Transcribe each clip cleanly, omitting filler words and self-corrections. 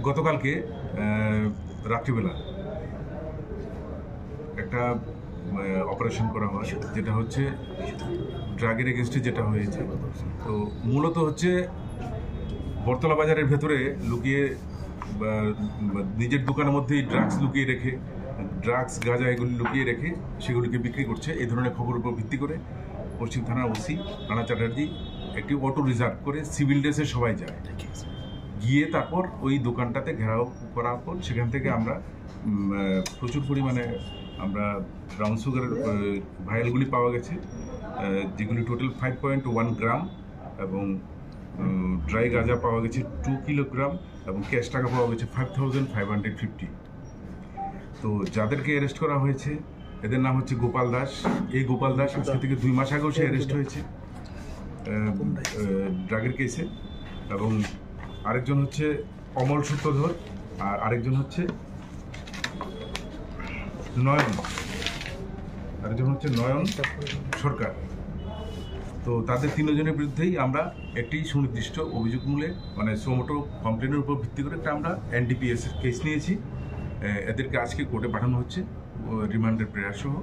গতকালকে রাত্রিবেলা একটা অপারেশন করা হয়, যেটা হচ্ছে ড্রাগের এগেনস্টে যেটা হয়েছে। তো মূলত হচ্ছে বটতলা বাজারের ভেতরে লুকিয়ে নিজের দোকানের মধ্যেই ড্রাগস লুকিয়ে রেখে, ড্রাগস গাঁজা এগুলি লুকিয়ে রেখে সেগুলিকে বিক্রি করছে। এই ধরনের খবরের উপর ভিত্তি করে পশ্চিম থানার ওসি রানা চ্যাটার্জি একটি অটো রিজার্ভ করে সিভিল ড্রেসে সবাই যায়, গিয়ে তারপর ওই দোকানটাতে ঘেরাও করার পর সেখান থেকে আমরা প্রচুর পরিমাণে আমরা ব্রাউন সুগারের ভায়ালগুলি পাওয়া গেছে, যেগুলি টোটাল 5.1 গ্রাম, এবং ড্রাই গাঁজা পাওয়া গেছে 2 কিলোগ্রাম, এবং ক্যাশ টাকা পাওয়া গেছে 5550। তো যাদেরকে অ্যারেস্ট করা হয়েছে এদের নাম হচ্ছে গোপাল দাস। এই গোপাল দাস আজকে থেকে 2 মাস আগেও সে অ্যারেস্ট হয়েছে ড্রাগের কেসে, এবং আরেকজন হচ্ছে অমল সূত্রধর, আর আরেকজন হচ্ছে নয়ন সরকার। তো তাদের 3 জনের বিরুদ্ধেই আমরা একটি সুনির্দিষ্ট অভিযোগ মূলে মানে সোমোটো কমপ্লেনের উপর ভিত্তি করে একটা আমরা NDPS এর কেস নিয়েছি। এদেরকে আজকে কোর্টে পাঠানো হচ্ছে রিমান্ডের প্রেয়ার সহ।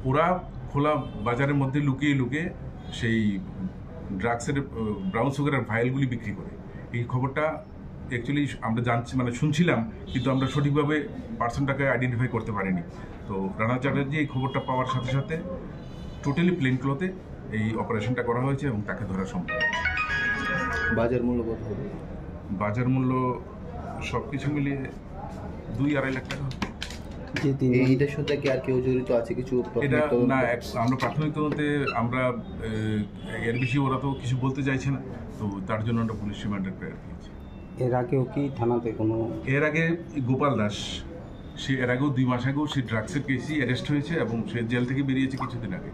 ওরা খোলা বাজারের মধ্যে লুকিয়ে লুকিয়ে সেই ড্রাগসের ব্রাউন সুগারের ভাইলগুলি বিক্রি করে। এই খবরটা অ্যাকচুয়ালি আমরা শুনছিলাম, কিন্তু আমরা সঠিকভাবে পার্সনটাকে আইডেন্টিফাই করতে পারিনি। তো রানা চ্যাটার্জি এই খবরটা পাওয়ার সাথে সাথে টোটালি প্লেন ক্লথে এই অপারেশনটা করা হয়েছে এবং তাকে ধরা সম্ভব। বাজার মূল্য কত হবে? বাজার মূল্য সব কিছু মিলিয়ে 2-2.5 লাখ টাকা। এইটার সাথে কি আর কেউ জড়িত আছে কিছু? এটা না, আমরা প্রাথমিক তদন্তে আমরা এর বেশি ওরা তো কিছু বলতে চাইছে না, তো তার জন্য আমরা পুলিশ রিমান্ডের প্রেয়ার দিয়েছি। এর আগেও কি থানাতে কোনো? এর আগে গোপাল দাস, সে এর আগেও 2 মাস আগেও সে ড্রাগসের কেসই অ্যারেস্ট হয়েছে এবং সে জেল থেকে বেরিয়েছে কিছুদিন আগে।